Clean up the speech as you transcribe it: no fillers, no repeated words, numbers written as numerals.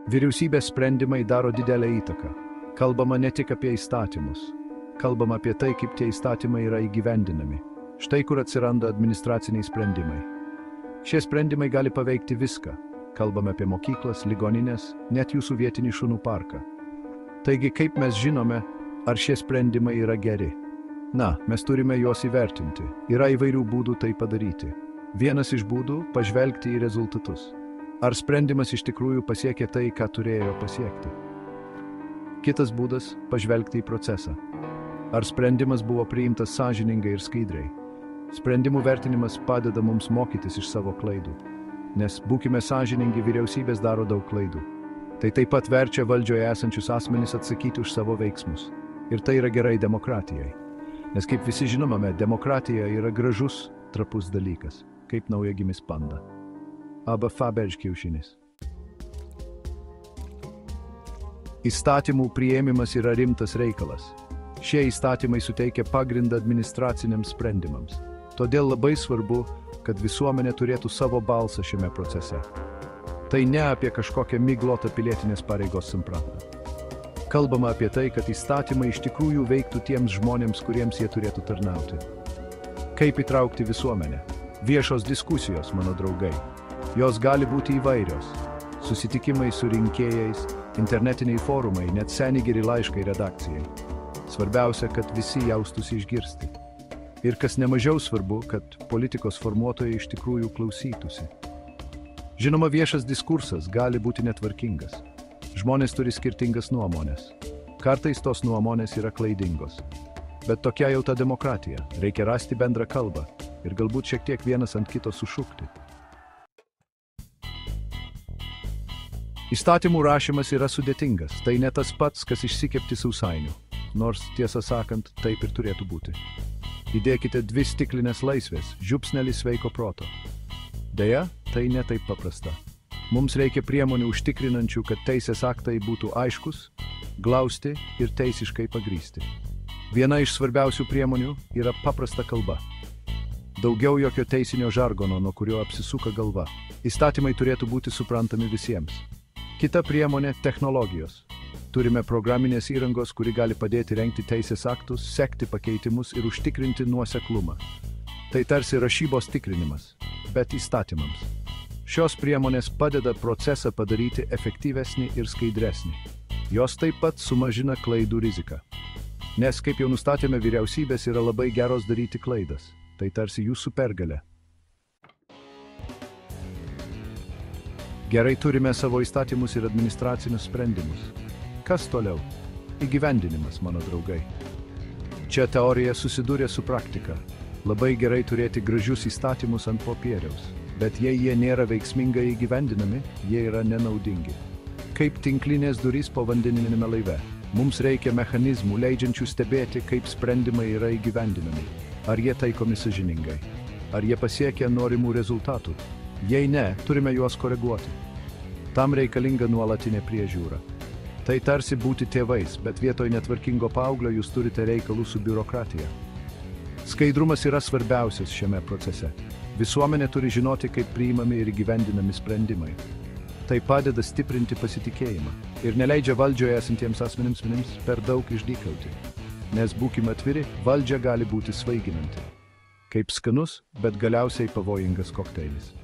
Vyriausybės sprendimai daro didelę įtaką. Kalbama ne tik apie įstatymus. Kalbama apie tai, kaip tie įstatymai yra įgyvendinami. Štai kur atsiranda administraciniai sprendimai. Šie sprendimai gali paveikti viską. Kalbame apie mokyklas, ligoninės, net jūsų vietinį šunų parką. Taigi, kaip mes žinome, ar šie sprendimai yra geri? Na, mes turime juos įvertinti. Yra įvairių būdų tai padaryti. Vienas iš būdų – pažvelgti į rezultatus. Ar sprendimas iš tikrųjų pasiekė tai, ką turėjo pasiekti? Kitas būdas – pažvelgti į procesą. Ar sprendimas buvo priimtas sąžiningai ir skaidriai? Sprendimų vertinimas padeda mums mokytis iš savo klaidų. Nes, būkime sąžiningi, vyriausybės daro daug klaidų. Tai taip pat verčia valdžioje esančius asmenys atsakyti už savo veiksmus. Ir tai yra gerai demokratijai. Nes kaip visi žinome, demokratija yra gražus, trapus dalykas, kaip naujagimis panda. Arba Faberge kiaušinis. Įstatymų priėmimas yra rimtas reikalas. Šie įstatymai suteikia pagrindą administraciniams sprendimams. Todėl labai svarbu, kad visuomenė turėtų savo balsą šiame procese. Tai ne apie kažkokią miglotą pilietinės pareigos sampratą. Kalbama apie tai, kad įstatymai iš tikrųjų veiktų tiems žmonėms, kuriems jie turėtų tarnauti. Kaip įtraukti visuomenę? Viešos diskusijos, mano draugai. Jos gali būti įvairios. Susitikimai su rinkėjais, internetiniai forumai, net seni geri laiškai redakcijai. Svarbiausia, kad visi jaustųsi išgirsti. Ir kas nemažiau svarbu, kad politikos formuotojai iš tikrųjų klausytųsi. Žinoma, viešas diskursas gali būti netvarkingas. Žmonės turi skirtingas nuomonės. Kartais tos nuomonės yra klaidingos. Bet tokia jau ta demokratija. Reikia rasti bendrą kalbą ir galbūt šiek tiek vienas ant kito sušukti. Įstatymų rašymas yra sudėtingas. Tai ne tas pats, kas išsikepti sausainių. Nors, tiesą sakant, taip ir turėtų būti. Įdėkite 2 stiklinės laisvės, žiupsnelį sveiko proto. Deja, tai ne taip paprasta. Mums reikia priemonių užtikrinančių, kad teisės aktai būtų aiškus, glausti ir teisiškai pagrįsti. Viena iš svarbiausių priemonių yra paprasta kalba. Daugiau jokio teisinio žargono, nuo kurio apsisuka galva. Įstatymai turėtų būti suprantami visiems. Kita priemonė – technologijos. Turime programinės įrangos, kuri gali padėti rengti teisės aktus, sekti pakeitimus ir užtikrinti nuoseklumą. Tai tarsi rašybos tikrinimas, bet įstatymams. Šios priemonės padeda procesą padaryti efektyvesnį ir skaidresnį. Jos taip pat sumažina klaidų riziką. Nes, kaip jau nustatėme, vyriausybės yra labai geros daryti klaidas. Tai tarsi jūsų pergalė. Gerai, turime savo įstatymus ir administracinius sprendimus. Kas toliau? Įgyvendinimas, mano draugai. Čia teorija susidūrė su praktika. Labai gerai turėti gražius įstatymus ant popieriaus. Bet jei jie nėra veiksmingai įgyvendinami, jie yra nenaudingi. Kaip tinklinės durys povandeniniame laive. Mums reikia mechanizmų, leidžiančių stebėti, kaip sprendimai yra įgyvendinami. Ar jie taikomi sąžiningai? Ar jie pasiekia norimų rezultatų? Jei ne, turime juos koreguoti. Tam reikalinga nuolatinė priežiūra. Tai tarsi būti tėvais, bet vietoj netvarkingo paauglio jūs turite reikalų su biurokratija. Skaidrumas yra svarbiausias šiame procese. Visuomenė turi žinoti, kaip priimami ir įgyvendinami sprendimai. Tai padeda stiprinti pasitikėjimą ir neleidžia valdžioje esantiems asmenims per daug išdykauti. Nes būkime atviri, valdžia gali būti svaiginanti. Kaip skanus, bet galiausiai pavojingas kokteilis.